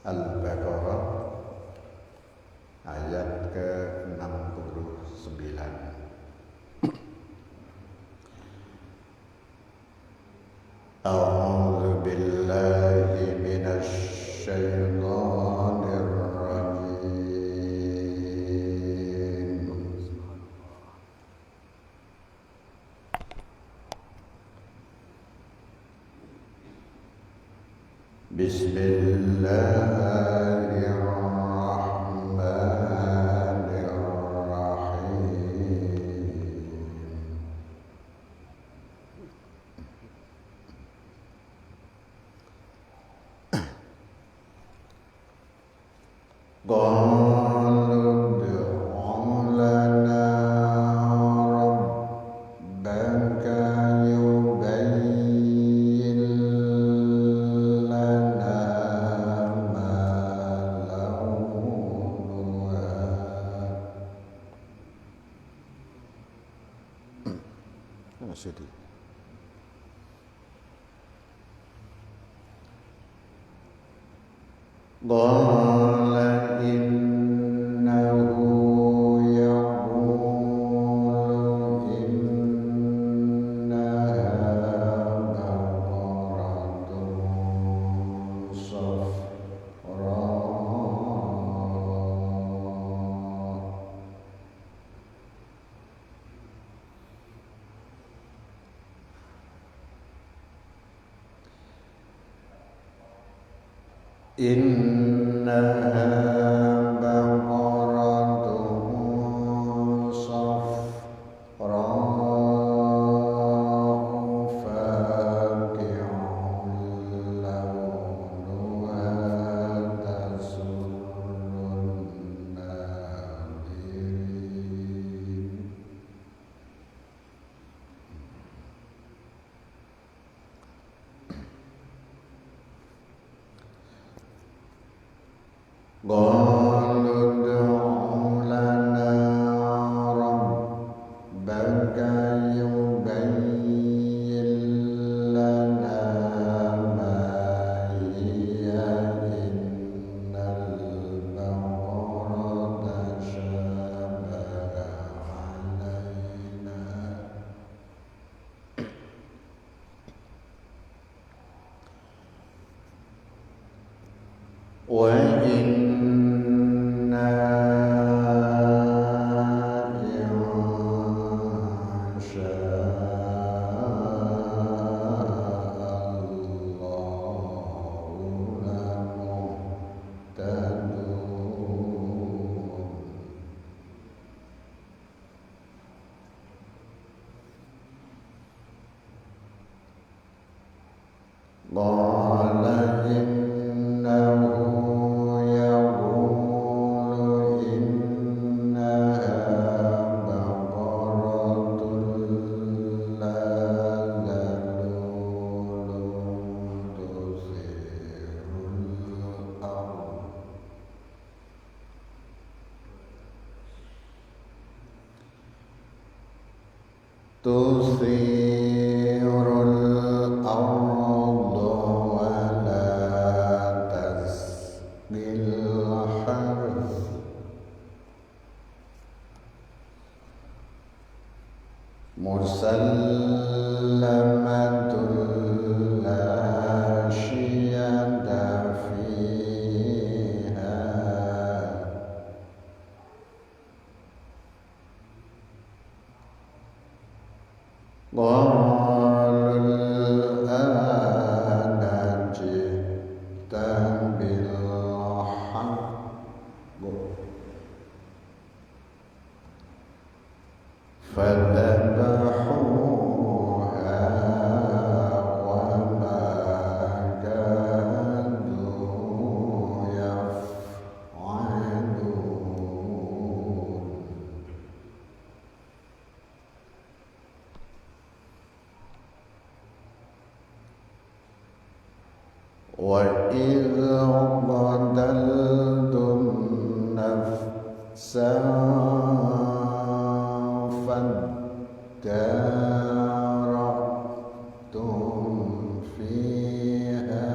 Al-Baqarah ayat ke-69. A'udzu billahi minasy syaithanir rajim. Qalu ud'u lana rabbaka yubayyin lana ma launuha. Sedih. Qala innahu yaqulu innaha baqaratun safra. Innaha baqaratun safra'u faqi'un launuha tasurrun nadirin. Qalu ud'u lana rabbaka yubayyin lana ma hiya innal baqarata shabaha alaina. Wa inna insya'allahu lamuhtadun. Qala innahu yaqulu innaha baqaratun la dhalulun tusirul ardh tusirul ardha wa la tasqil harth musallamatul la syiyata fiha. Qalul ana ji'ta bil haqq fadhabahuha wa ma kadu yaf'alun. Wa idh qataltum nafsan فادارأتم فيها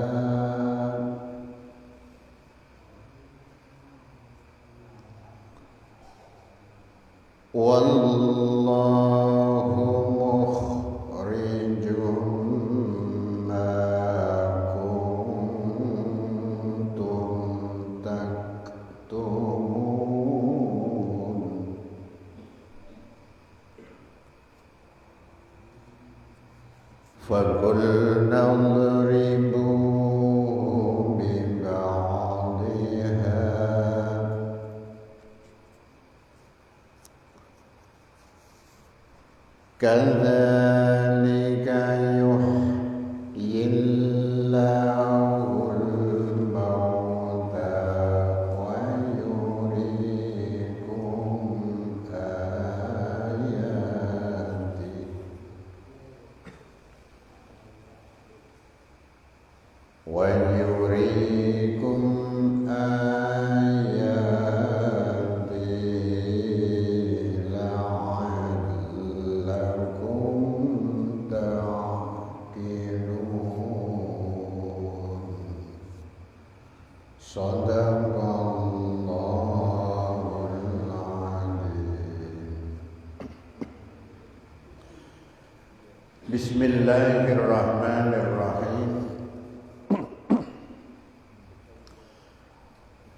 فقلنا اضربوا ببعضها كذلك يحيي الله الموتى ويريكم آياته لعلكم تعقلون صدق الله العظيم. Bismillahirrahmanirrahim.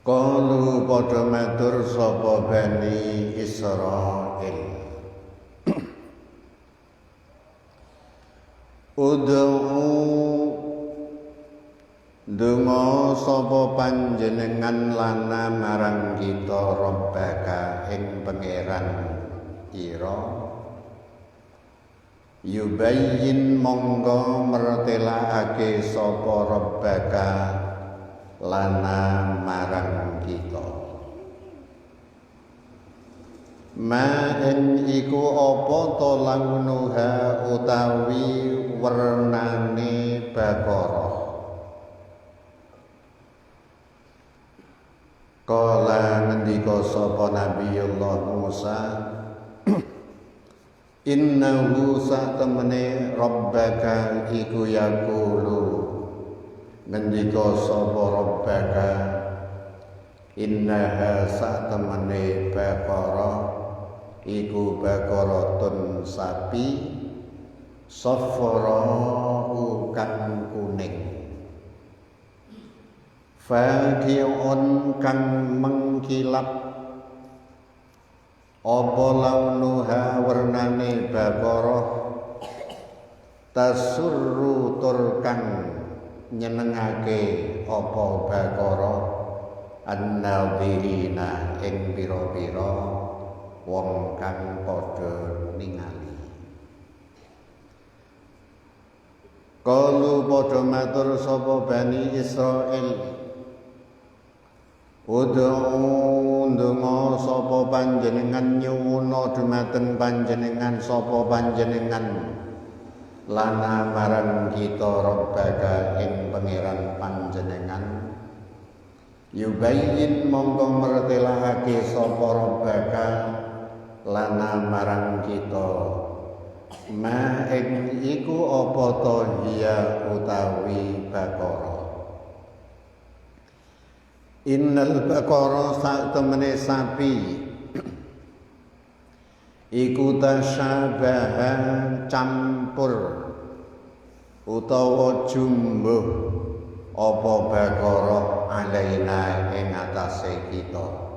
Qalu padha matur sapa Bani Israil. Ud'u donga sapa panjenengan lana marang kita Rabbaka ing pangeran ira. Yubayyin monggo mertelakake sapa Rabbaka lana marang kita. Ma en iku apa to launuha utawi wernane bakara. Kala ngendika sapa Nabiullah Musa, innahu satemene Rabbaka iku yaqulu ngendika sapa Rabbaka innaha satemene bakara iku bakaratun sapi safra'u kang kuning faqi'un kang mengkilap apa launuha wernane bakara tasurru tur kang nyenengake apa bakara an-nadhirina ing pira-pira wong kang padha ningali. Kalu padha matur sapa Bani Israil, ud'u ndonga sapa panjenengan nyuwuna dumateng panjenengan sapa panjenengan lana marang kita Rabbaka ing pangeran panjenengan. Yubayyin monggo mertelahake sapa Rabbaka lana marang kita ma ing iku apa to hiya utawi bakara. Innal bakara satemene sapi iku tasyabaha campur utawa jumbuh apa bakara alaina ing atase kita.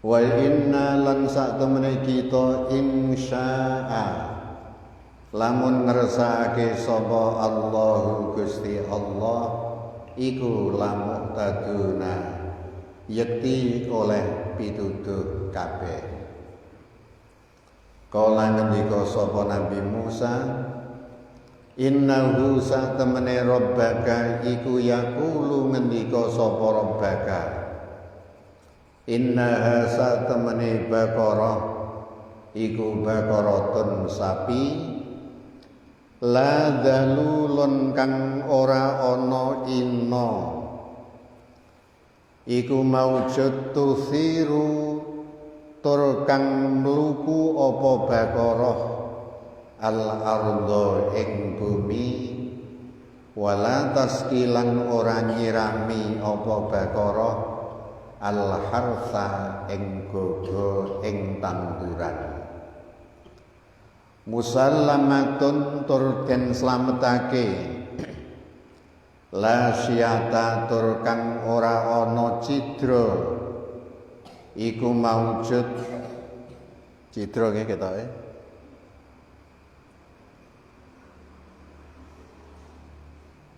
Wa inna lan satemene kita insya'a lamun ngersakake sapa Allahu Gusti Allah iku lamun taduna yekti oleh pituduh kabeh. Kala ngendika sapa Nabi Musa, innahu satemene Rabbaka iku yaqulu ngendika sapa Rabbaka innaha satemene bakara iku bakaratun sapi la dalulun kang ora ana ina iku maujud tusiru tur kang mluku apa bakara al ardo ing bumi wala taskilan ora nyirami apa bakara al harsa ing gogo ing tanduran. Musallamatun tur den slametake la syata tur kang ora ana cidra iku maujud cidra nggih ketoke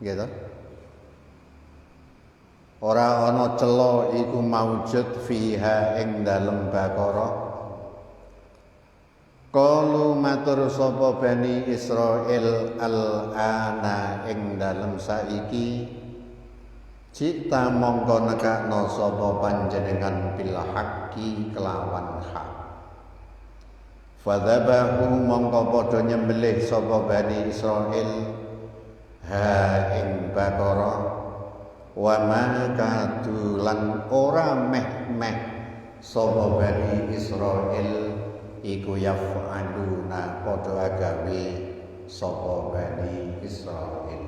gitu. Ora ana cela iku maujud fiha ing dalem Baqarah. Qalu matur sapa Bani Israil al-ana ing dalem saiki cita mongko nekakno sapa panjenengan bil haqqi kelawan hak. Fadzabahu mongko padha nyembelih sapa Bani Israil ha ing Baqarah wa ma kadulan ora meh-meh sapa Bani Israil iku yaf'aluna padha agawe sapa Bani Israil.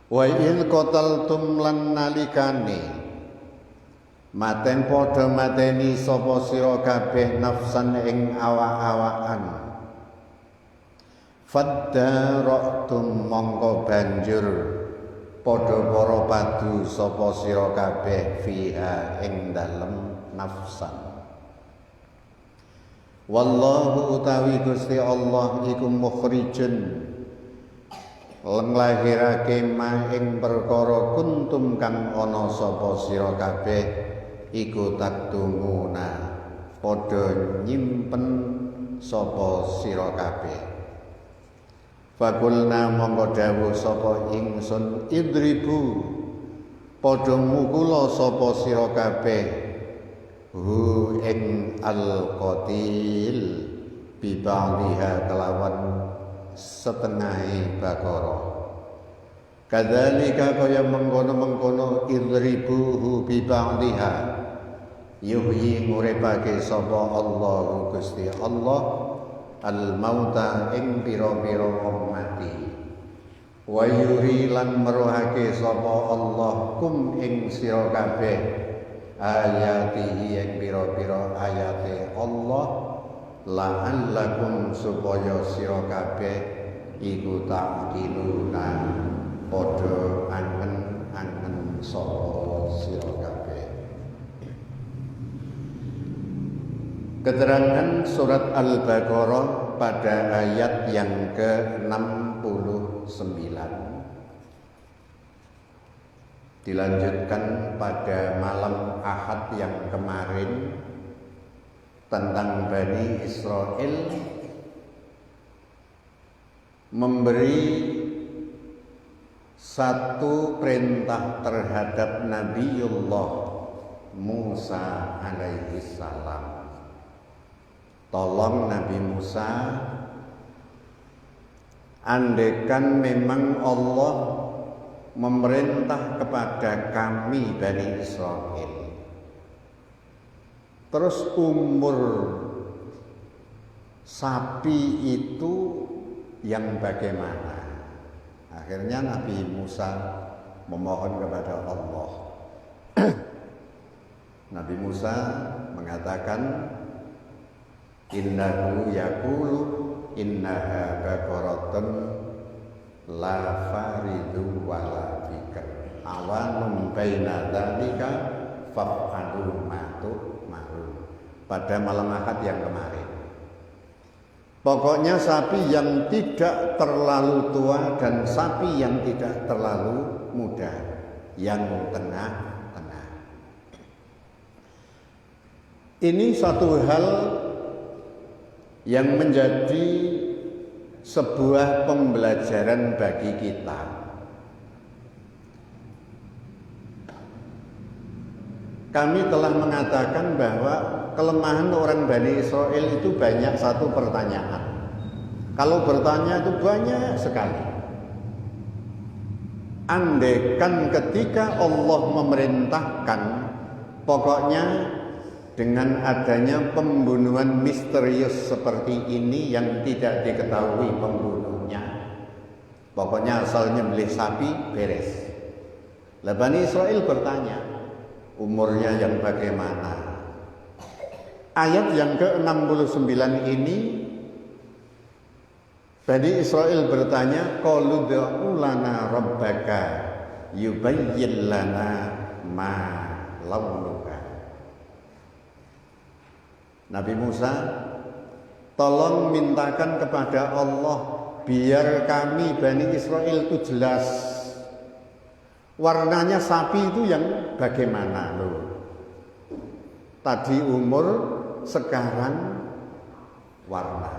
Wa in qataltum lan nalikane maten padha mateni sapa sira kabeh nafsan ing awak-awakan faddaraktum mongko banjur padha para padu sapa sira kabeh fiha ing dalem nafsan. Wallahu utawi Gusti Allah iku mukhrijun nglahirake ma ing perkara kuntum kang ana sapa sira kabeh iku taktumuna padha nyimpen sapa sira kabeh. Fakulna mongko dawuh sapa ingsun idribu padha mukula sapa sira kabeh hu ing al-qatil bi ba'dihha kelawan setengahe Baqarah. Kadzalika kaya mengkono-mengkono idribuhu bi ba'dihha yuhyi nguripake sapa Allah Gusti Allah al mauta ing pira-pira wong mati wa yuri lan meruhake sapa Allah kum ing sira kabeh ayatihi yang pira-pira ayate Allah la'allakum supaya sira kabeh iku ta'qiluna padha angen-angen sapa sira kabeh. Keterangan surat Al-Baqarah pada ayat yang ke-69 dilanjutkan pada malam Ahad yang kemarin tentang Bani Israel memberi satu perintah terhadap Nabiullah Musa alaihi salam. Tolong Nabi Musa, andekan memang Allah memerintah kepada kami Bani Israel, terus umur sapi itu yang bagaimana? Akhirnya Nabi Musa memohon kepada Allah. Nabi Musa mengatakan, innahu yaqulu innaha baqaratun la faridu wala fikr awanum baina dzalika fa'alu ma tu'maru. Pada malam Ahad yang kemarin, pokoknya sapi yang tidak terlalu tua dan sapi yang tidak terlalu muda, yang tengah-tengah. Ini satu hal yang menjadi sebuah pembelajaran bagi kita. Kami telah mengatakan bahwa kelemahan orang Bani Israel itu banyak satu pertanyaan. Kalau bertanya itu banyak sekali. Andaikan ketika Allah memerintahkan, pokoknya dengan adanya pembunuhan misterius seperti ini yang tidak diketahui pembunuhnya, pokoknya asal nyembelih sapi beres. Lah Bani Israel bertanya, umurnya yang bagaimana? Ayat yang ke-69 ini Bani Israel bertanya, qalu du'u lana rabbaka yubayyin lana ma launuha. Nabi Musa, tolong mintakan kepada Allah biar kami Bani Israel itu jelas warnanya sapi itu yang bagaimana loh. Tadi umur, sekarang warna.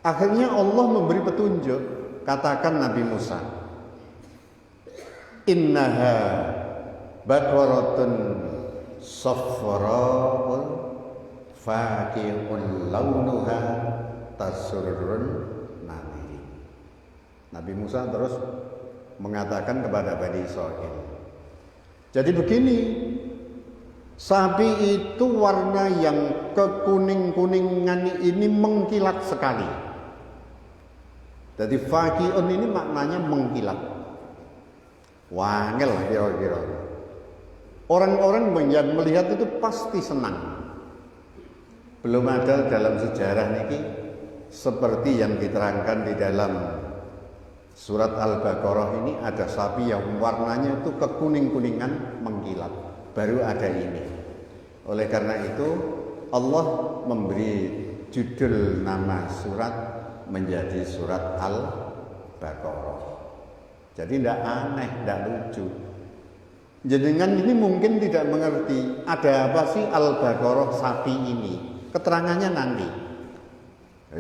Akhirnya Allah memberi petunjuk. Katakan Nabi Musa, innaha baqaratun safra'un faqi'un launuha tasurrun nadhiri. Nabi Musa terus mengatakan kepada Bani Israil, jadi begini, sapi itu warna yang kekuning-kuningan ini mengkilat sekali. Jadi faqi'un ini maknanya mengkilat. Wangel kira-kira. Orang-orang yang melihat itu pasti senang. Belum ada dalam sejarah ini seperti yang diterangkan di dalam surat Al-Baqarah ini, ada sapi yang warnanya itu kekuning-kuningan mengkilat. Baru ada ini. Oleh karena itu Allah memberi judul nama surat menjadi surat Al-Baqarah. Jadi tidak aneh, tidak lucu. Jenengan ini mungkin tidak mengerti ada apa sih Al-Baqarah sapi ini. Keterangannya nanti. Nah,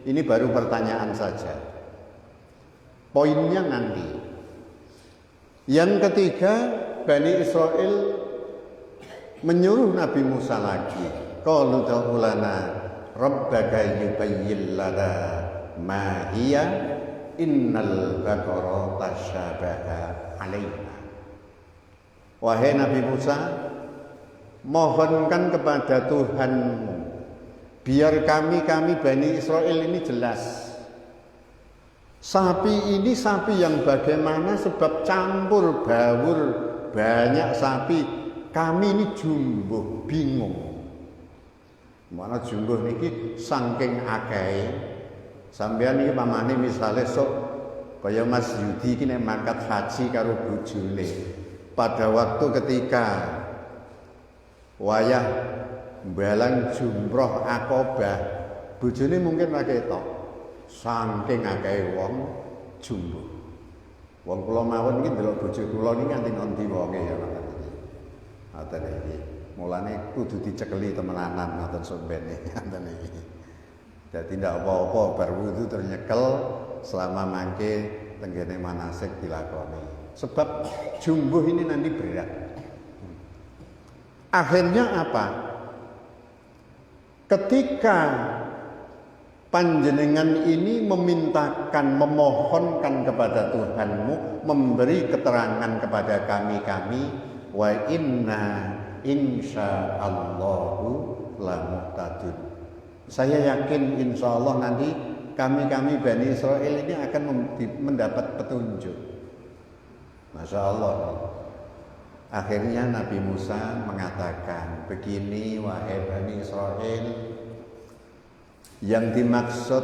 ini baru pertanyaan saja. Poinnya nanti. Yang ketiga, Bani Israel menyuruh Nabi Musa lagi. Qalu ud'u lana rabbaka yubayyin lana ma hiya innal baqara tasyabaha alaina. Wahai Nabi Musa, mohonkan kepada Tuhanmu biar kami Bani Israel ini jelas. Sapi ini sapi yang bagaimana, sebab campur baur banyak sapi. Kami ini jumbuh, bingung. Mana jumbuh niki saking akeh. Sampeyan iki pamane misale sok kaya Mas Yudi iki nek mangkat haji karo bojone. Pada waktu ketika wayah mbalang jumroh Aqabah, bojone mungkin ra ketok. Saking akeh wong jumbuh. Wong kula mawon iki ndelok bojo kula niki nganti ngondi wonge ya ngoten iki. Ngoten iki. Mulane kudu dicekeli temenanan ngoten sombene ngoten iki. Dadi ndak apa-apa bar wudu ternyekel selama mangke tenggene manasik dilakoni. Sebab jumbuh ini nanti berat. Akhirnya apa? Ketika panjenengan ini memohonkan kepada Tuhanmu, memberi keterangan kepada kami, wa inna insyaallahu la muhtadun. Saya yakin insya Allah nanti kami Bani Israel ini akan mendapat petunjuk. Masya Allah. Akhirnya Nabi Musa mengatakan, begini wahai Bani Israel, yang dimaksud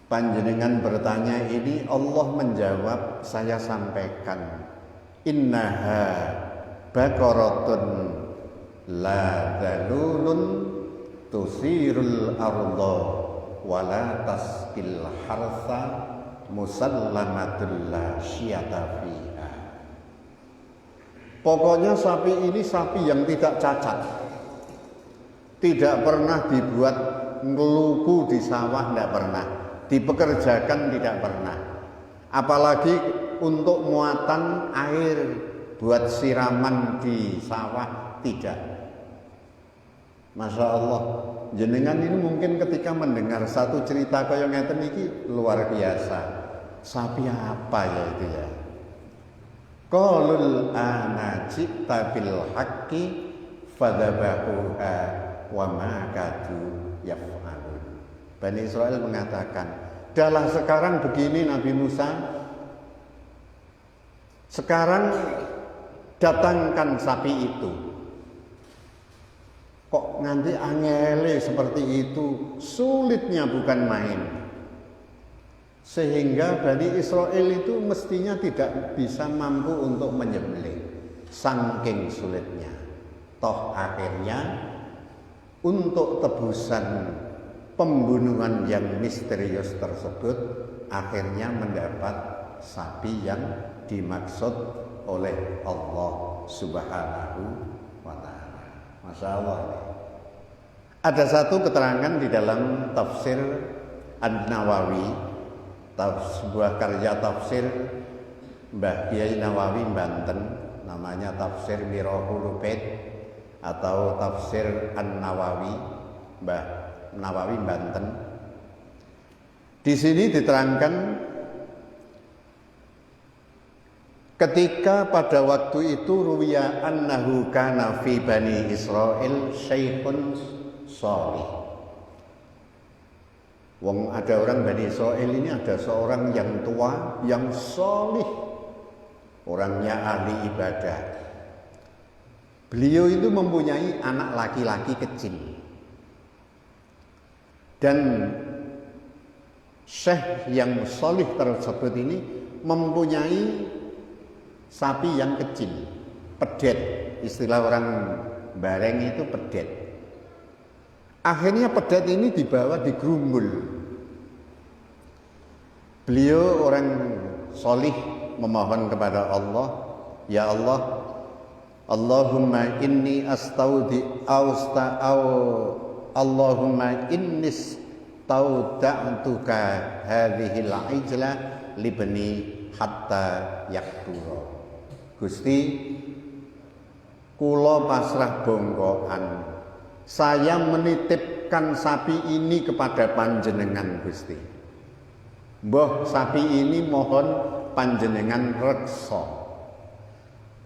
panjenengan bertanya ini Allah menjawab, saya sampaikan, innaha baqaratun la dalulun tusirul arda wala tasqil harsa musallamatul la syiyata fiha. Pokoknya sapi ini sapi yang tidak cacat, tidak pernah dibuat ngeluku di sawah, tidak pernah dipekerjakan, tidak pernah, apalagi untuk muatan air buat siraman di sawah, tidak. Masya Allah, jenengan ini mungkin ketika mendengar satu cerita kaya ngeten iki luar biasa. Sapi apa ya itu ya? Qalul ana ji'ta bil haqqi fadzabahuha wa ma kadu yaf'alun. Bani Israel mengatakan, "Dalah sekarang begini Nabi Musa, sekarang datangkan sapi itu." Kok nanti angele seperti itu, sulitnya bukan main. Sehingga Bani Israel itu mestinya tidak bisa mampu untuk menyembelih, saking sulitnya. Toh akhirnya untuk tebusan pembunuhan yang misterius tersebut akhirnya mendapat sapi yang dimaksud oleh Allah Subhanahu wa ta'ala. Masya Allah. Ada satu keterangan di dalam tafsir An-Nawawi, sebuah karya tafsir Mbah Kiai Nawawi Banten, namanya tafsir Mirahul Ubaid atau tafsir An-Nawawi, Mbah Nawawi Banten. Di sini diterangkan ketika pada waktu itu ruwiya annahu kana fi Bani Israil syaikhun shalih. Wong ada orang Bani Israil ini ada seorang yang tua yang shalih, orangnya ahli ibadah. Beliau itu mempunyai anak laki-laki kecil. Dan syekh yang shalih tersebut ini mempunyai sapi yang kecil, pedet, istilah orang Bareng itu pedet. Akhirnya pedet ini dibawa digerumbul. Beliau orang shalih memohon kepada Allah, ya Allah, Allahumma inni Allahumma innis tauda'tuka hadhil ijla libni hatta yakbura. Gusti, kula pasrah bongkoan, saya menitipkan sapi ini kepada panjenengan Gusti. Mbah sapi ini mohon panjenengan reksa.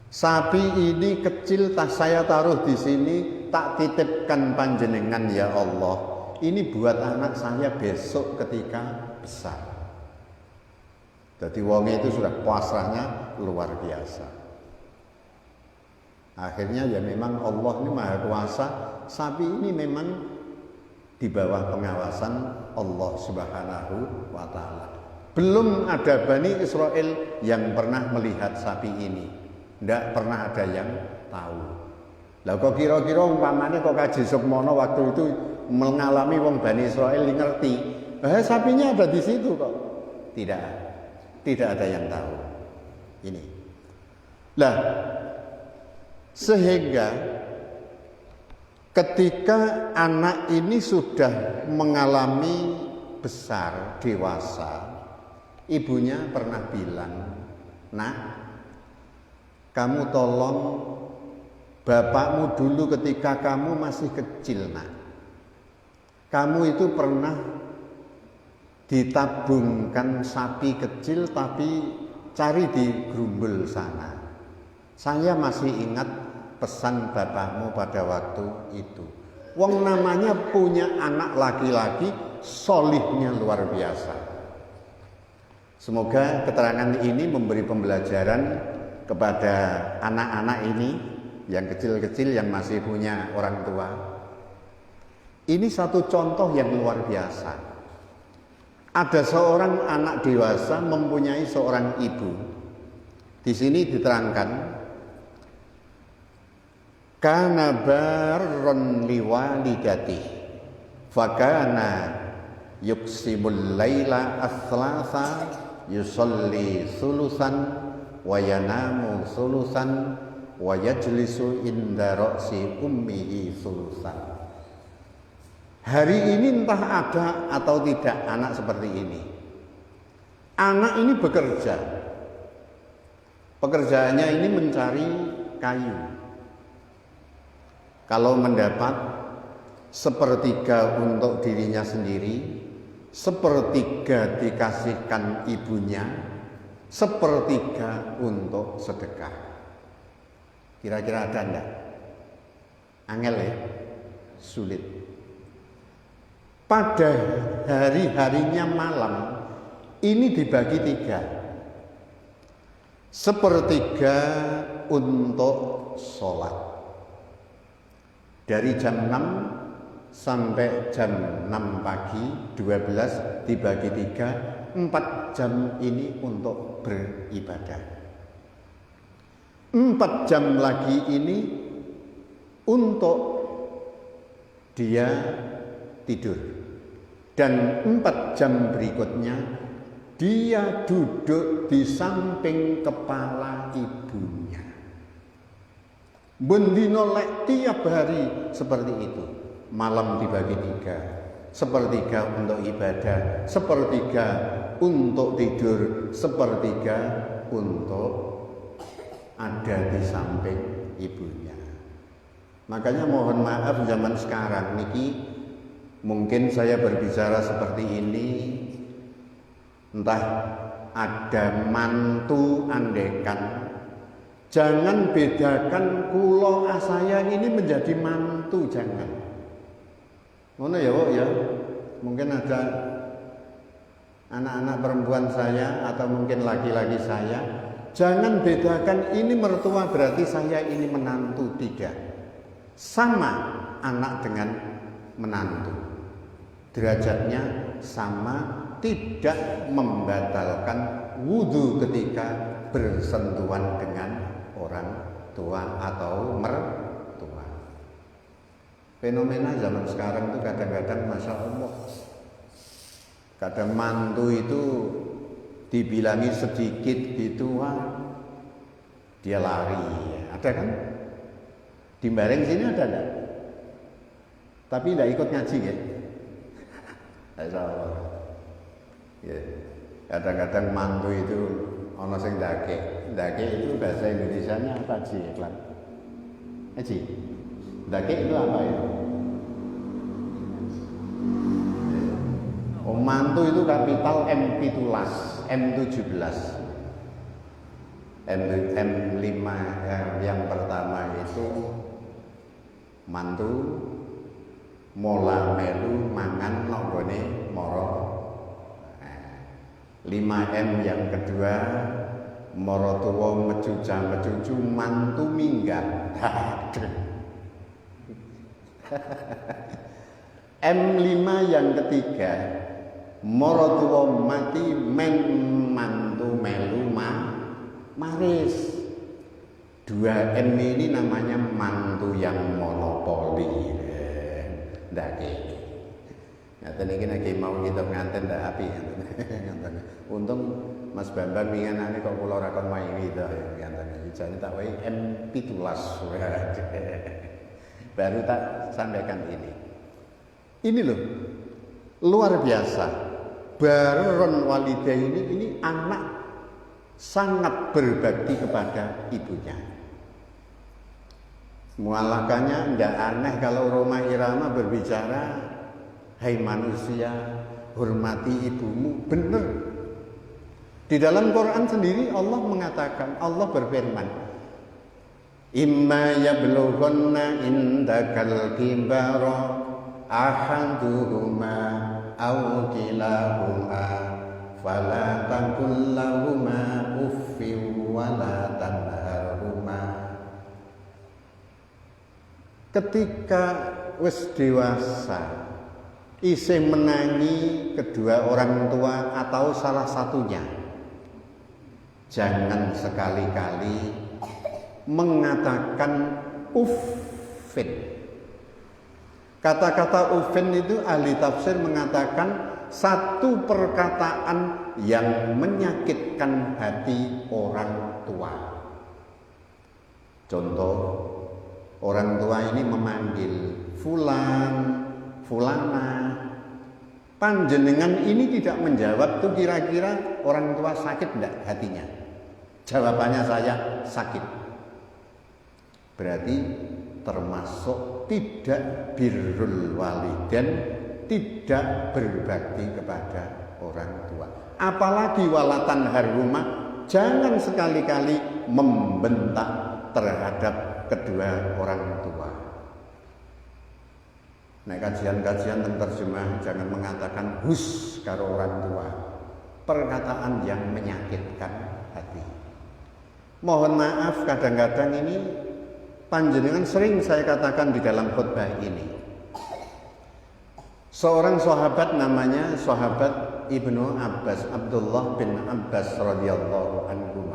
Sapi ini kecil, saya taruh di sini, tak titipkan panjenengan ya Allah. Ini buat anak saya besok ketika besar. Jadi wong itu sudah pasrahnya luar biasa. Akhirnya ya memang Allah ini maha kuasa. Sapi ini memang di bawah pengawasan Allah Subhanahu wa ta'ala. Belum ada Bani Israel yang pernah melihat sapi ini. Tidak pernah ada yang tahu. Lah kok kira-kira umpamanya kok Kaji Sukmono waktu itu mengalami wong Bani Israel ngerti, sapinya ada di situ kok. Tidak ada yang tahu. Ini. Lah sehingga ketika anak ini sudah mengalami besar, dewasa, ibunya pernah bilang, "Nak, kamu tolong bapakmu dulu ketika kamu masih kecil, nak. Kamu itu pernah ditabungkan sapi kecil tapi cari di Grumbel sana. Saya masih ingat pesan bapakmu pada waktu itu. Wong namanya punya anak laki-laki, solihnya luar biasa." Semoga keterangan ini memberi pembelajaran kepada anak-anak ini yang kecil-kecil yang masih punya orang tua. Ini satu contoh yang luar biasa. Ada seorang anak dewasa mempunyai seorang ibu. Di sini diterangkan, kana barron liwalidati fakana yuqsimul laila aslasa yusalli sulusan wa yanamu sulusan wa yajlisu inda ra'si ummihi sulusan. Hari ini entah ada atau tidak anak seperti ini. Anak ini bekerja. Pekerjaannya ini mencari kayu. Kalau mendapat sepertiga untuk dirinya sendiri, sepertiga dikasihkan ibunya, sepertiga untuk sedekah. Kira-kira ada enggak? Angel ya? Sulit. Pada hari-harinya malam ini dibagi 3. Sepertiga untuk sholat. Dari jam 6 sampai jam 6 pagi 12 dibagi 3, 4 jam ini untuk beribadah. 4 jam lagi ini untuk dia tidur. Dan 4 jam berikutnya dia duduk di samping kepala ibunya. Bendino lek tiap hari seperti itu. Malam dibagi 3. Sepertiga untuk ibadah, sepertiga untuk tidur, sepertiga untuk ada di samping ibunya. Makanya mohon maaf zaman sekarang niki, mungkin saya berbicara seperti ini, entah ada mantu andekan, jangan bedakan kulo saya ini menjadi mantu, jangan. Ngono ya, Wok ya. Mungkin ada anak-anak perempuan saya atau mungkin laki-laki saya, jangan bedakan ini mertua berarti saya ini menantu, tidak. Sama anak dengan menantu. Derajatnya sama, tidak membatalkan wudhu ketika bersentuhan dengan orang tua atau mertua. Fenomena zaman sekarang itu kadang-kadang Masya Allah, kadang mantu itu dibilangi sedikit gitu, wah, dia lari. Ada kan? Di Bareng sini ada enggak? Tapi tidak ikut ngaji ya. Masya Allah. Ya. Kadang-kadang mantu itu ono sing ndake. Ndake itu bahasa Indonesianya apa sih, Iklan? Haji. Ndake itu apa ya? Oh, mantu itu kapital M17, M17. M5 yang pertama itu mantu mola melu mangan nonggone moro. 5M yang kedua moro tuwa mecuca-mecucu mantu minggat. M5 yang ketiga moro tuwa mati men mantu melu maris. 2M ini namanya mantu yang monopoli. Ndak iki. Ngaten iki nek mau kita nganten ndak api. Untung Mas Bambang minganane kok kula ora kon main itu ngaten. Jane tak wae M17. Baru tak sampaikan ini. Ini loh. Luar biasa. Baron walidaini ini anak sangat berbakti kepada ibunya. Mualakannya tidak aneh kalau Roma Irama berbicara, hai manusia, hormati ibumu. Benar. Di dalam Quran sendiri Allah mengatakan, Allah berfirman, imma yablughanna indakal kibara ahaduhuma aw kilahuma fala taqul lahuma uffin wala tanharhuma. Ketika wis dewasa isih menangi kedua orang tua atau salah satunya, jangan sekali-kali mengatakan uffin. Kata-kata uffin itu ahli tafsir mengatakan satu perkataan yang menyakitkan hati orang tua. Contoh, orang tua ini memanggil fulan, fulana. Panjenengan ini tidak menjawab tuh kira-kira orang tua sakit enggak hatinya? Jawabannya saya sakit. Berarti termasuk tidak birrul walidain, tidak berbakti kepada orang tua. Apalagi walatan haruma, jangan sekali-kali membentak terhadap kedua orang tua. Nah, kajian-kajian tentang terjemah jangan mengatakan hus karo orang tua. Perkataan yang menyakitkan hati. Mohon maaf kadang-kadang ini panjenengan sering saya katakan di dalam khutbah ini. Seorang sahabat namanya sahabat Ibnu Abbas, Abdullah bin Abbas radhiyallahu anhu.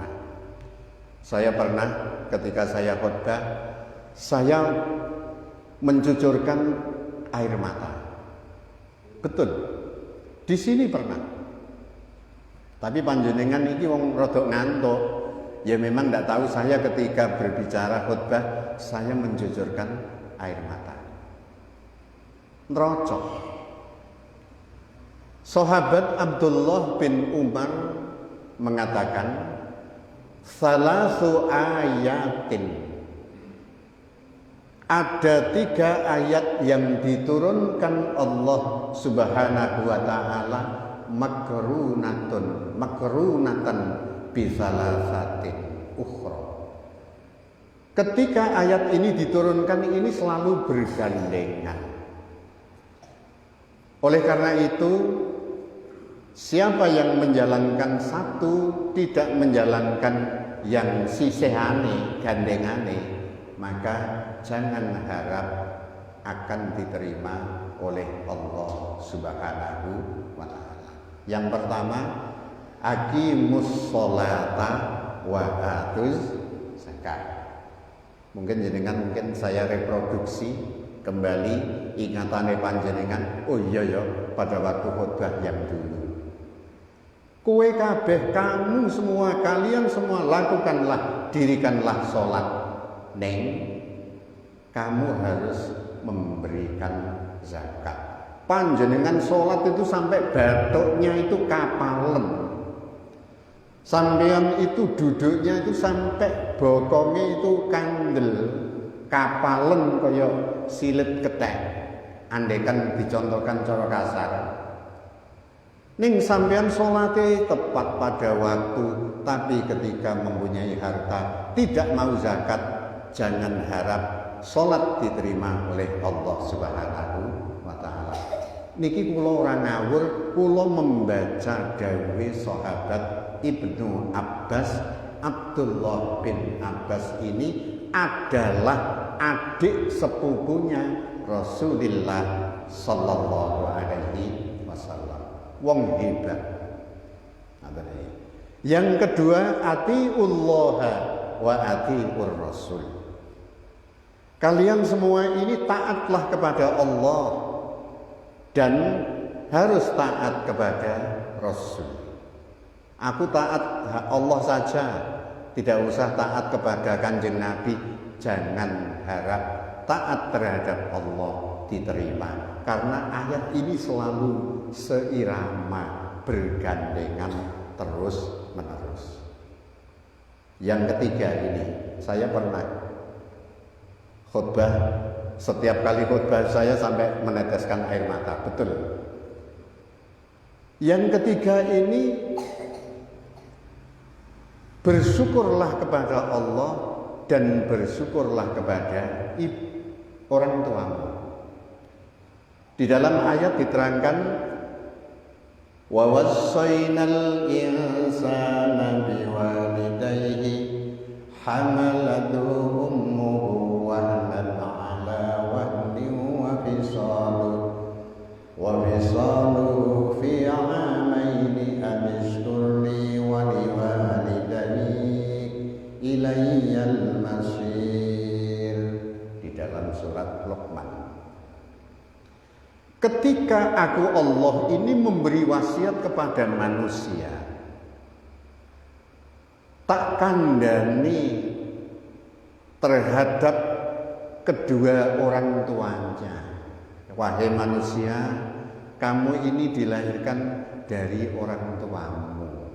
Saya pernah ketika saya khutbah, saya mencucurkan air mata. Betul. Di sini pernah. Tapi panjenengan iki wong rodok ngantuk. Ya memang tidak tahu, saya ketika berbicara khutbah saya menjujurkan air mata. Nrocok. Sahabat Abdullah bin Umar mengatakan, salasu ayatin, ada 3 ayat yang diturunkan Allah Subhanahu wa ta'ala makrunatan bisalasatin ukhra. Ketika ayat ini diturunkan, ini selalu bergandengan. Oleh karena itu, siapa yang menjalankan satu tidak menjalankan yang sisihane, gandengane, maka jangan harap akan diterima oleh Allah Subhanahu wa ta'ala. Yang pertama, aqimus sholata wa atuz zakat. Mungkin saya reproduksi kembali ingatane panjenengan. Oh iya ya, pada waktu khutbah yang dulu. Kowe kabeh, kamu semua, kalian semua lakukanlah, dirikanlah sholat. Neng, kamu harus memberikan zakat. Panjenengan sholat itu sampai batuknya itu kapalen. Sampeyan itu duduknya itu sampai bokongnya itu kandel, kapalen kaya silet ketek. Andaikan dicontohkan cara kasar. Ning sampeyan sholatnya tepat pada waktu, tapi ketika mempunyai harta tidak mau zakat, jangan harap sholat diterima oleh Allah Subhanahu wa ta'ala. Niki kula ora ngawur, kula membaca dawuhe sahabat Ibnu Abbas. Abdullah bin Abbas ini adalah adik sepupunya Rasulullah sallallahu alaihi wasallam. Wong hebat. Yang kedua, atiullah wa atiur rasul. Kalian semua ini taatlah kepada Allah dan harus taat kepada Rasul. Aku taat Allah saja, tidak usah taat kepada Kanjeng Nabi. Jangan harap taat terhadap Allah diterima, karena ayat ini selalu seirama, bergandengan terus menerus. Yang ketiga ini, saya pernah khutbah, setiap kali khutbah saya sampai meneteskan air mata, betul. Yang ketiga ini, bersyukurlah kepada Allah dan bersyukurlah kepada orang tuamu. Di dalam ayat diterangkan, wa wassaynal insana biwalidayhi hamalathu ummuhu wahnan ala wahnin wa fisaluhu fi amaini anishkurli wa liwalidayhi ilayyal masir. Di dalam surat Luqman. Ketika aku Allah ini memberi wasiat kepada manusia, tak kandani terhadap kedua orang tuanya. Wahai manusia, kamu ini dilahirkan dari orang tuamu.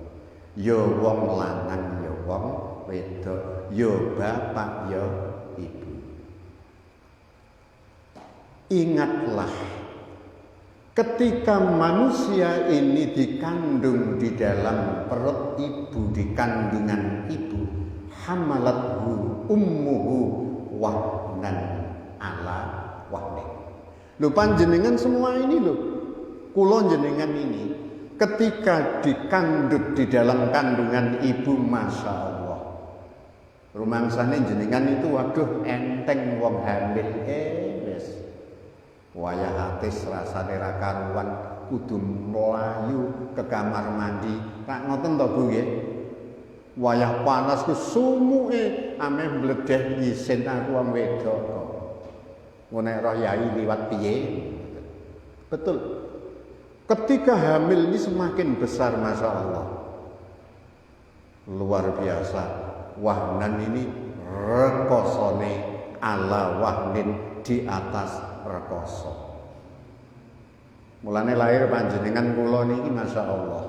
Yo wong lanang, yo wong wedok, yo bapak, yo ibu. Ingatlah, ketika manusia ini dikandung di dalam perut ibu, di kandungan ibu, hamalathu ummuhu wahnan ala wahnin. Lho panjenengan semua ini lho, kula jenengan ini ketika dikandung di dalam kandungan ibu, masya Allah, rumangsane jenengan itu waduh enteng wong hamil, wis wayah atis rasane ra karuan, kudu mlayu ke kamar mandi. Tak ngoten to Bu nggih. Wayah panas ku sumuke ameh mbledeh isin aku wong wedok kok. Ngono roh yai liwat piye? Betul. Ketika hamil ini semakin besar, Masya Allah, luar biasa. Wahnan ini rekosone ala wahnin, di atas rekoso. Mulane lahir panjenengan kula niki Masya Allah,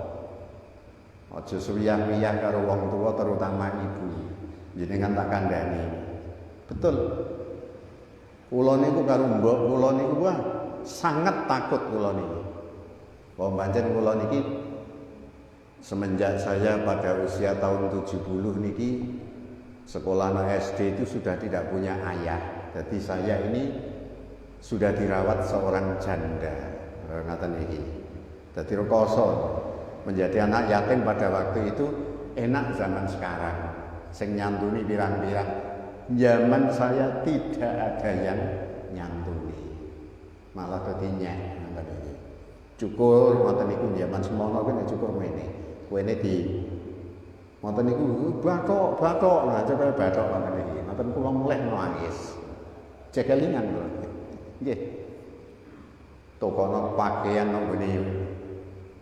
aja suyah-wiyah karo wong tua, terutama ibu. Jenengan tak kandhani. Betul. Kula niku karo mbok kula niku sangat takut kula niku. Wong pancen kula niki semenjak saya pada usia tahun 70 niki sekolah SD itu sudah tidak punya ayah. Jadi saya ini sudah dirawat seorang janda. Ngaten iki. Dadi rekoso. Menjadi anak yatim pada waktu itu enak zaman sekarang. Sing nyantuni pirang-pirang. Zaman saya tidak ada yang nyantuni. Malah dadi nyek ngoten iki. Cukur ngoten niku zaman semono kuwi cukur ngene. Kuwene di ngoten niku bathok, nah coba bathok ngoten iki. Ngoten kula mulih nangis. Cekelingan kula. Nggih. Tokono pakaian nang ngene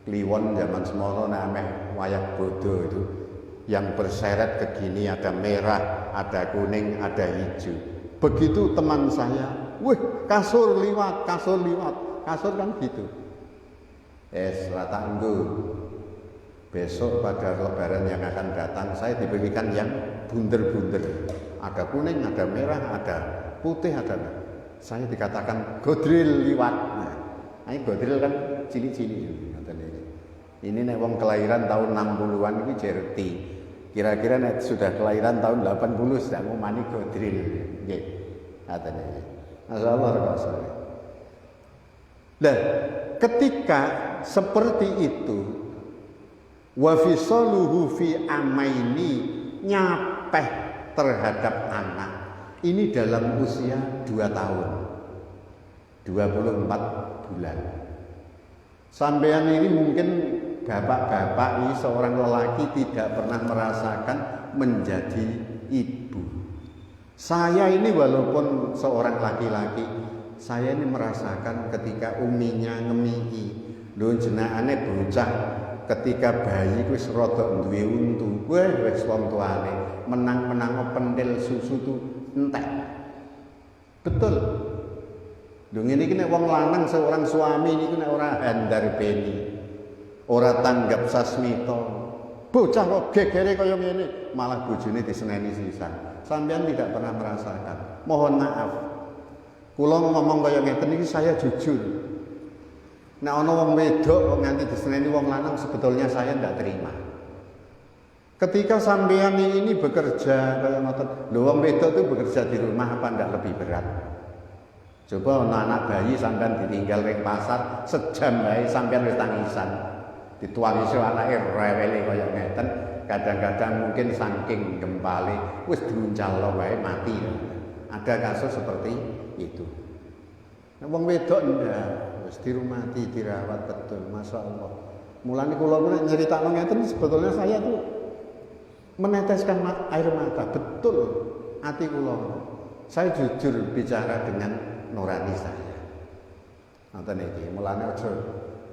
kliwon zaman semono nek ameh wayah bodo itu yang berseret ke gini, ada merah, ada kuning, ada hijau. Begitu teman saya, wih kasur liwat, kasur kan gitu. Rata enggo. Besok pada lebaran yang akan datang saya diberikan yang bunder-bunder. Ada kuning, ada merah, ada putih, ada. Saya dikatakan godril liwat. Nah, ini godril kan cili-cili. Ini nek wong kelahiran tahun 60-an iki jerti. Kira-kira nek sudah kelahiran tahun 80 sudah mau mani godril. Nggih. Ngaten iki. Masyaallah Rasulullah. Nah, ketika seperti itu wa fisaluhu fi amaini, nyapeh terhadap anak ini dalam usia 2 tahun 24 bulan. Sampean ini mungkin bapak-bapak ini seorang lelaki tidak pernah merasakan menjadi ibu. Saya ini walaupun seorang laki-laki, saya ini merasakan ketika uminya ngemihi. Lho jenengane bocah ketika bayi wis rada duwe untu, wis wong tuane menang-menang pentil susu tu entek. Betul. Lho ngene iki nek wong lanang seorang suami niku nek ora handar beni, ora tanggap sasmita, bocah kok gegere kaya ngene, malah bojone diseneni sisan. Sampeyan tidak pernah merasakan. Mohon maaf. Kula ngomong kaya ngeten iki saya jujur. Nek ana wong wedok kok nganti diseneni wong lanang sebetulnya saya ndak terima. Ketika sampeyan ini bekerja kaya ngoten, lho wong wedok itu bekerja di rumah apa ndak lebih berat? Coba anak bayi sampean ditinggal ring pasar sejam bae sampean wis tangisan. Dituangi iso anake rewele kaya ngeten, kadang-kadang mungkin saking gempale wis diuncalno wae mati. Ada kasus seperti itu. Nek wong wedok ndak, wis dirumati, dirawat betul, masyaallah. Mulane kula nek nyeritakno ngeten sebetulnya saya tuh meneteskan air mata, betul hati kula. Saya jujur bicara dengan nurani saya. Ngoten iki, mulane aja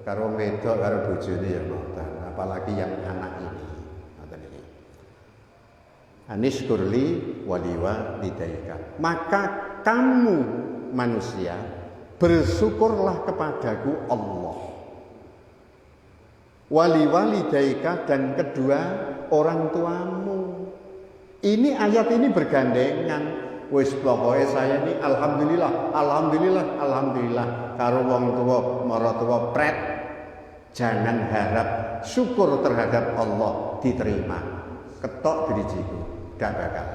karo wong wedok karo bojone ya ngoten, apalagi yang anak ini. Ngoten iki. Anishkurli waliwa lidaika. Maka kamu manusia bersyukurlah kepadaku Allah. Waliwalidaika dan kedua orang tuamu. Ini ayat ini bergandengan. Wis pokoke saya ini alhamdulillah karo wong tuwa maratuwa pret. Jangan harap syukur terhadap Allah diterima. Ketok drijiku gak bakal.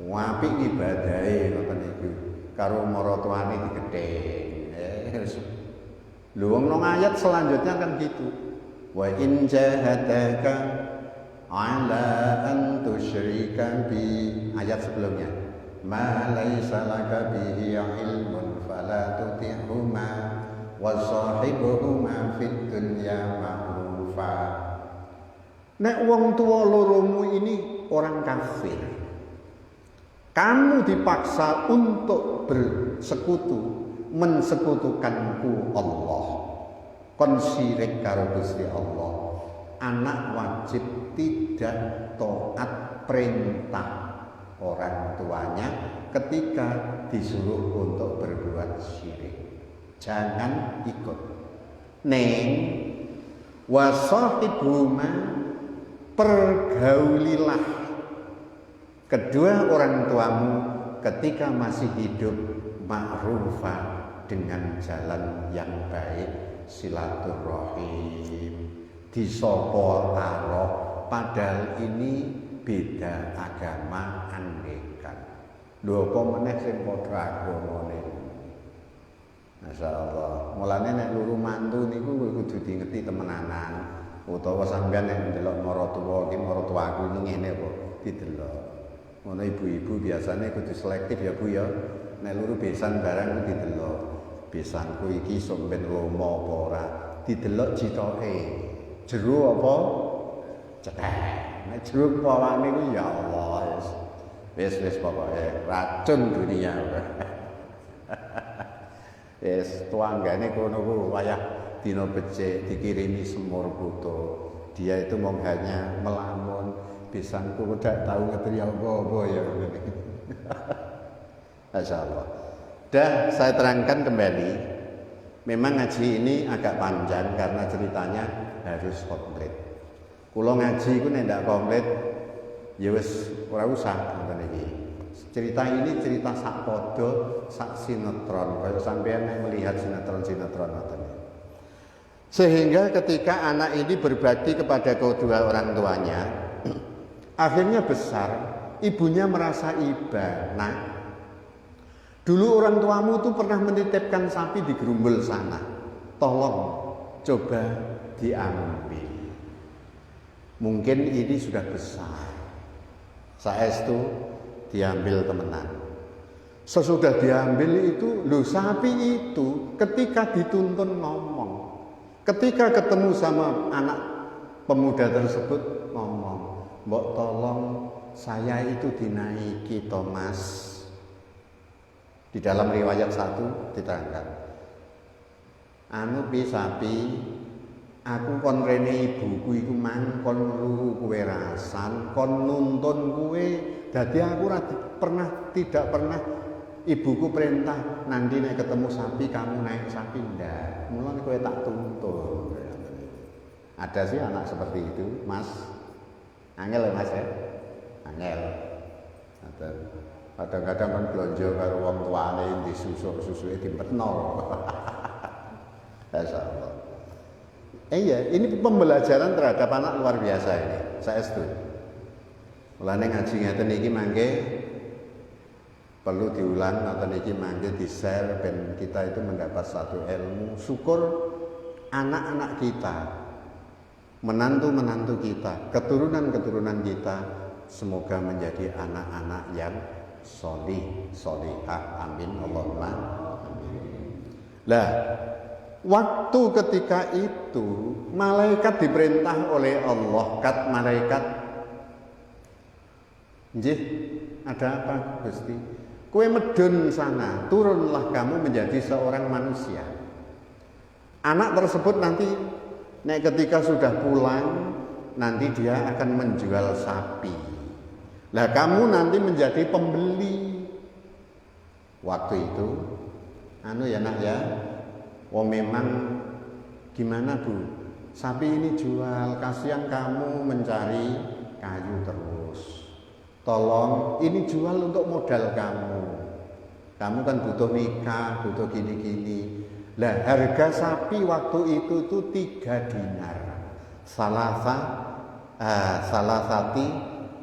Apik ibadahe ngoten niku. Karo maratuwane digedheng. Lho wong nang ayat selanjutnya kan gitu. Wa in jahadaka ala an tusyrika bi, ayat sebelumnya ma laisa laka bihi ilmun fala tuti'huma wa sahibuhuma fid dunya ma'rufa. Nek wong tuwa loromu ini orang kafir, kamu dipaksa untuk bersekutu, mensekutukanku Allah. kon syirik karo Gusti Allah. Anak wajib tidak taat perintah orang tuanya ketika disuruh untuk berbuat syirik. Jangan ikut. Neng wasahibhuma, pergaulilah kedua orang tuamu ketika masih hidup ma'rufa, dengan jalan yang baik, silaturahim, disopo taroh, padahal ini beda agama andekan. Lho apa meneh sing padha agamane. Masyaallah. Mulane nek luru mantu niku kudu diingeti temenanan. Utawa sampeyan nek ndelok maratuwa iki maratuwaku ini ngene kok didelok. Ngono ibu-ibu biasanya kudu selektif ya Bu ya. Nek luru besan barang kudu didelok. Besanku iki sok ben lomo apa ora, didelok jitoke. Jero apa? Cetek. Nek jero pawane ku ya Allah wis pokoke racun dunia. Wis tuanggane kono ku wayah dina becik dikirimi semur putu. Dia itu mau hanya melamun, besanku udah tahu ngetri apa ya. Masyaallah. Dan saya terangkan kembali, memang ngaji ini agak panjang karena ceritanya harus komplit. Kulo ngaji ku nek ndak komplit, ya wis ora usah ngoten iki. Cerita ini cerita sak podo, sak sinetron. Kaya sampeyan nek melihat sinetron-sinetron ngoten. Sehingga ketika anak ini berbakti kepada kedua orang tuanya, akhirnya besar, ibunya merasa iba. Nah, dulu orang tuamu tuh pernah menitipkan sapi di gerumbul sana. Tolong coba diambil. Mungkin ini sudah besar. Saestu diambil temenan. Sesudah diambil itu, loh sapi itu ketika dituntun ngomong. Ketika ketemu sama anak pemuda tersebut ngomong, "Mbok tolong saya itu dinaiki Thomas." Di dalam riwayat 1 diterangkan, "Anu pi sapi, aku kon rene ibuku iku mang kon luru kowe rasan, kon nuntun kowe, dadi aku tidak pernah ibuku perintah nanti nek ketemu sapi kamu naik sapi ndak. Mulane kowe tak tuntun." Ada sih anak seperti itu, Mas. Angel ya Mas ya? Angel. Kadang-kadang kan blonjo karo wong tuane disusuk-susuke dimpetno. Masyaallah. Iya, ini pembelajaran terhadap anak luar biasa ini. Saya setuju. Mulane ngaji ngeten iki mangke perlu diulang atau niki mangke di-share ben kita itu mendapat satu ilmu. Syukur anak-anak kita, menantu-menantu kita, keturunan-keturunan kita semoga menjadi anak-anak yang sholih, sholihah. Amin Allahumma amin. Lah, waktu ketika itu malaikat diperintah oleh Allah, kat malaikat, "Nggih, ada apa Gusti? Kowe medun sana, turunlah kamu menjadi seorang manusia." Anak tersebut nanti ketika sudah pulang, nanti dia akan menjual sapi. Lah kamu nanti menjadi pembeli. Waktu itu, ya nak ya, memang gimana Bu? Sapi ini jual, kasihan kamu mencari kayu terus. Tolong, ini jual untuk modal kamu. Kamu kan butuh nikah, butuh gini-gini. Lah harga sapi waktu itu tuh 3 dinar. Salasati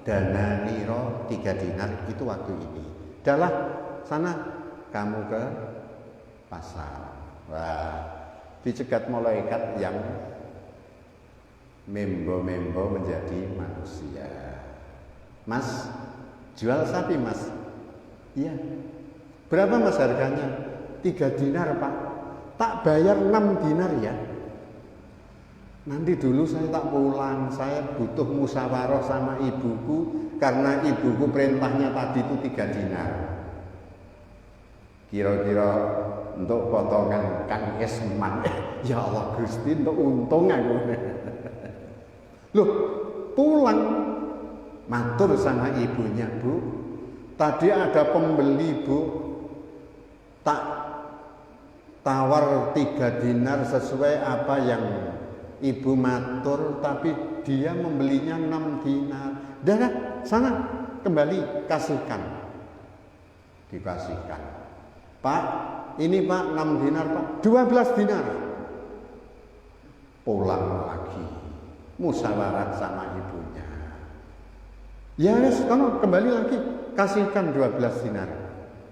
dana niro 3 dinar itu waktu ini. Dalah sana kamu ke pasar. Wah, dicegat malaikat yang membo-membo menjadi manusia. "Mas, jual sapi Mas." "Iya." "Berapa Mas harganya?" 3 dinar Pak. "Tak bayar 6 dinar ya." "Nanti dulu saya tak pulang, saya butuh musyawarah sama ibuku karena ibuku perintahnya tadi itu 3 dinar. Kira-kira untuk potongan Kang Esman. Ya Allah Gusti, untuk untung aku. Loh, pulang matur sama ibunya, Bu. Tadi ada pembeli, Bu. Tak tawar 3 dinar sesuai apa yang ibu matur, tapi dia membelinya 6 dinar. Dah, sana kembali kasihkan. Dikasihkan. Pak, ini Pak 6 dinar Pak, 12 dinar. Pulang lagi, musyawarah sama ibunya. Ya wes, kamu kembali lagi, kasihkan 12 dinar.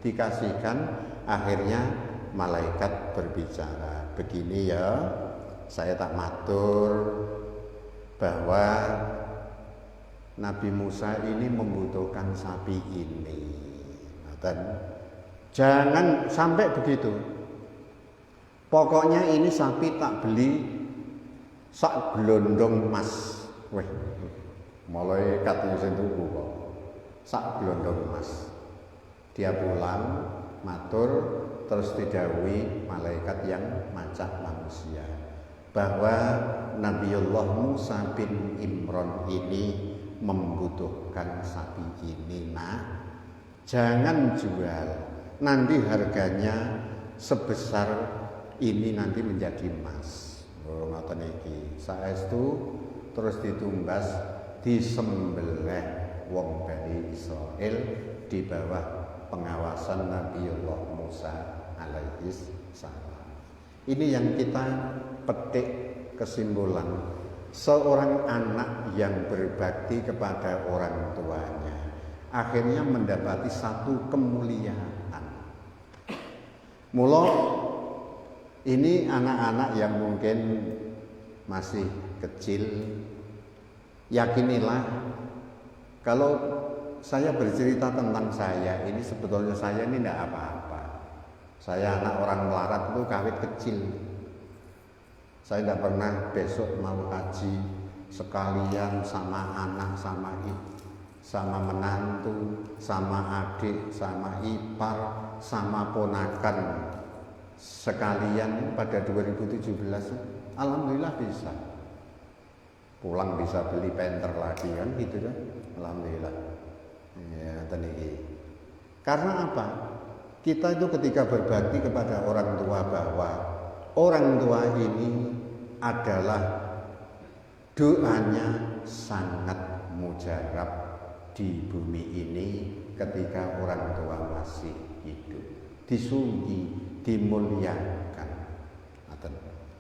Dikasihkan, akhirnya malaikat berbicara. Begini ya, saya tak matur bahwa Nabi Musa ini membutuhkan sapi ini. Dan jangan sampai begitu. Pokoknya ini sapi tak beli sak glondong emas. Weh, mulai katanya sing tuku kok. Sak glondong emas. Dia pulang matur terus didhawuhi malaikat yang macak manusia bahwa Nabiullah Musa bin Imran ini membutuhkan sapi ini. Nah, jangan jual, nanti harganya sebesar ini nanti menjadi emas. Oh, ngoten iki. Saestu terus ditumbas, disembelih wong Bani Israil di bawah pengawasan Nabiullah Musa alaihi salam. Ini yang kita petik kesimpulan, seorang anak yang berbakti kepada orang tuanya akhirnya mendapati satu kemuliaan. Mula ini anak-anak yang mungkin masih kecil, yakinilah kalau saya bercerita tentang saya ini, sebetulnya saya ini tidak apa-apa. Saya anak orang melarat itu kawit kecil. Saya tidak pernah besok mau haji sekalian sama anak, sama ibu, sama menantu, sama adik, sama ipar, sama ponakan sekalian pada 2017. Alhamdulillah bisa. Pulang bisa beli penter lagi kan gitu kan. Alhamdulillah. Ya, teniki. Karena apa? Kita itu ketika berbakti kepada orang tua bahwa orang tua ini adalah doanya sangat mujarab di bumi ini ketika orang tua masih hidup, disunggi, dimuliakan,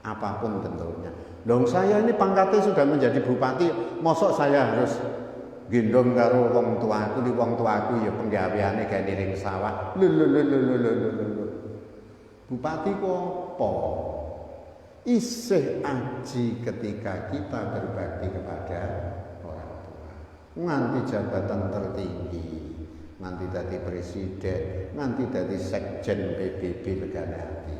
apapun bentuknya. Dong saya ini pangkatnya sudah menjadi bupati, mosok saya harus gendong karo wong tuaku, di wong tuaku ya penggaweane gawe ning sawah. Lho. Bupati kok apa? Isih aji ketika kita berbakti kepada orang tua. Nganti jabatan tertinggi, nanti dari presiden, nanti dari sekjen PBB Legana Hati,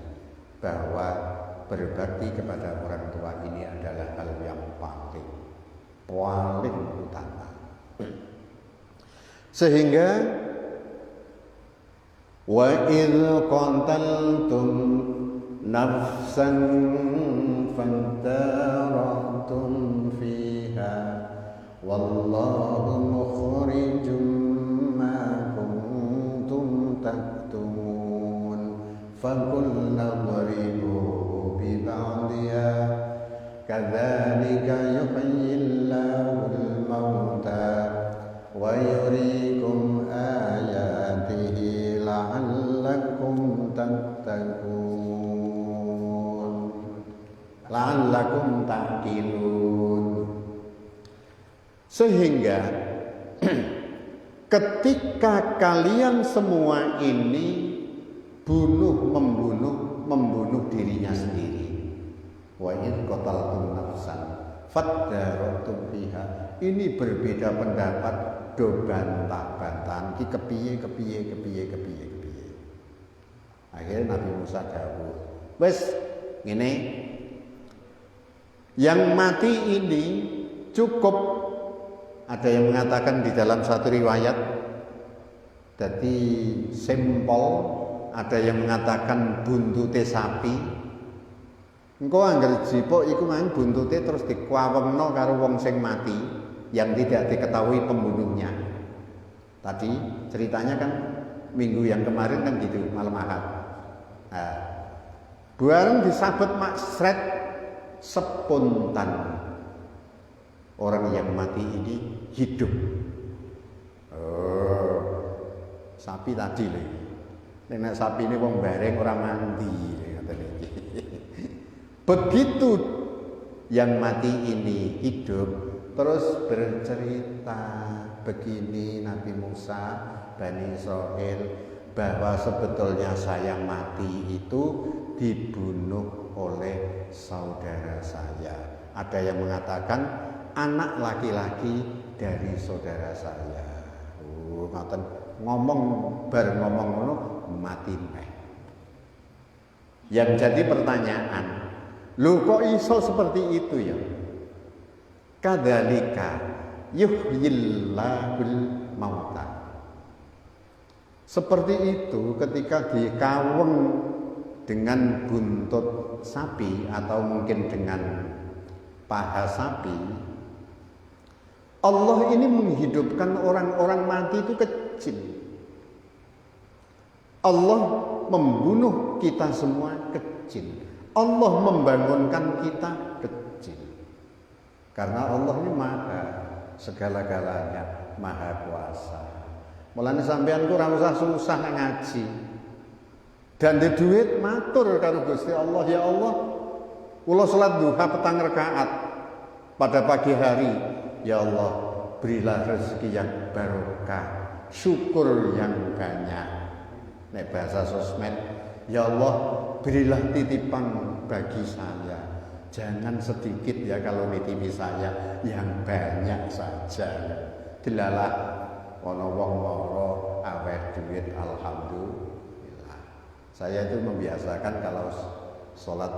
bahwa berbakti kepada orang tua ini adalah hal yang paling utama. Sehingga wa idh qataltum nafsan fantaratum fiha wallahu mukhrijum ma kuntum taktumun fakulna dhribu bi ba'diha kadzalika yuhyillahul mauta wa yuriikum ayatihi la'allakum tattaqun la'allakum ta'qilun. Sehingga ketika kalian semua ini membunuh dirinya sendiri, wa in qataltum nafsan fadartum fiha, ini berbeda pendapat, do bantah-bantahan ki kepiye. Akhirnya Nabi Musa dawuh, wes ngene, yang mati ini cukup. Ada yang mengatakan di dalam satu riwayat, jadi simpel ada yang mengatakan buntute sapi. Engko angger jipuk iku mang buntute terus dikuawengno karo wong sing mati yang tidak diketahui pembunuhnya. Tadi ceritanya kan minggu yang kemarin kan gitu, malam Ahad. Nah, bareng disabet maksret spontan. Orang yang mati ini hidup. Oh, sapi tadi lho. Nek sapi ini wong bareng ora mandi. Begitu yang mati ini hidup, terus bercerita begini Nabi Musa, Bani Israil, bahwa sebetulnya saya mati itu dibunuh oleh saudara saya. Ada yang mengatakan anak laki-laki dari saudara saya. Ngomong bareng ngomong ngono mati neh. Yang jadi pertanyaan, lho kok iso seperti itu ya? Kadzalika yuhyillahul mauta. Seperti itu ketika dikaweng dengan buntut sapi atau mungkin dengan paha sapi, Allah ini menghidupkan orang-orang mati itu kecil. Allah membunuh kita semua kecil. Allah membangunkan kita kecil. Karena Allah ini maha segala-galanya, maha kuasa. Mulane sampean ku ora usah susah ngaji. Dan di duit matur karo Gusti Allah, ya Allah, kula salat duha petang rakaat pada pagi hari. Ya Allah, berilah rezeki yang barokah, syukur yang banyak. Nek bahasa sosmed, ya Allah, berilah titipan bagi saya. Jangan sedikit ya kalau nitipi saya, yang banyak saja. Dilalah ana wong mara aweh duit, alhamdulillah. Saya itu membiasakan kalau sholat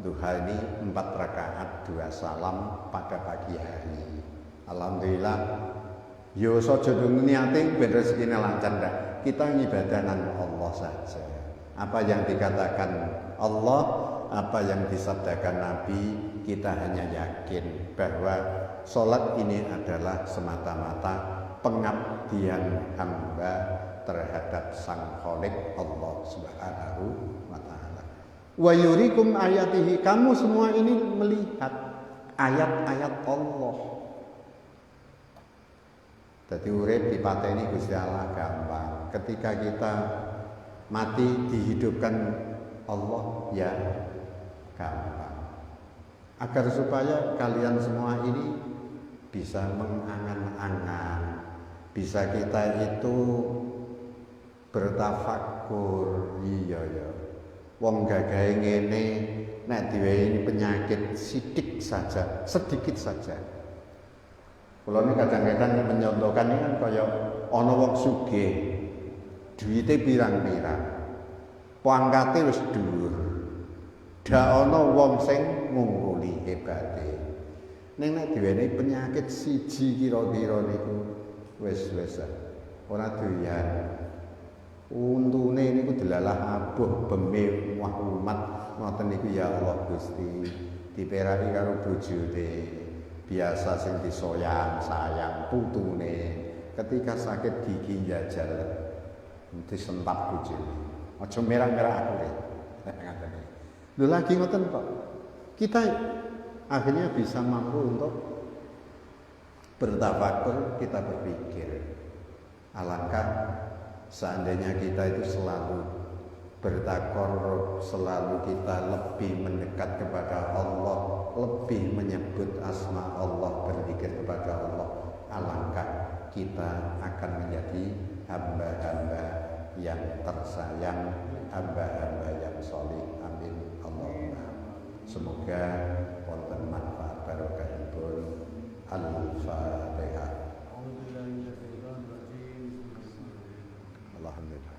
duha ini 4 rakaat 2 salam pada pagi hari. Alhamdulillah. Yo saja niate ben rezekine lancar ndak. Kita ngibadah nang Allah saja. Apa yang dikatakan Allah, apa yang disabdakan Nabi, kita hanya yakin bahwa sholat ini adalah semata-mata pengabdian hamba terhadap Sang Khalik Allah Subhanahu wa taala. Wa yurikum ayatihi, kamu semua ini melihat ayat-ayat Allah. Jadi urip dipateni Gusti Allah gampang. Ketika kita mati dihidupkan Allah ya gampang. Agar supaya kalian semua ini bisa mengangan-angan, bisa kita itu bertafakur. Iya ya. Wong gagahe ngene nek diwehi penyakit sedikit saja. Kula ini kadang-kadang menyontohkan ini kan kaya ana wong sugih, duwite pirang-pirang, pangkate wis dhuwur. Dak ana wong sing ngungkuli hebate. Ning nek diwenehi penyakit siji kira-kira niku wis ora doyan. Untune niku delalah abuh beme wah umat ngoten niku ya Allah Gusti. Diperani karo bojone. Biasa sing disoyang sayang putune, ketika sakit gigi njajal disentap bojone. Aja merah-merah aku rek. Lho lagi ngoten kok. Kita akhirnya bisa mampu untuk bertafakur, kita berpikir. Alangkah seandainya kita itu selalu bertakarrub, selalu kita lebih mendekat kepada Allah, lebih menyebut asma Allah, berzikir kepada Allah, alangkah kita akan menjadi hamba-hamba yang tersayang, hamba-hamba yang sholih. Amin Allahumma. Semoga wonten manfaat barokahipun. Al-Fatihah. Alhamdulillah.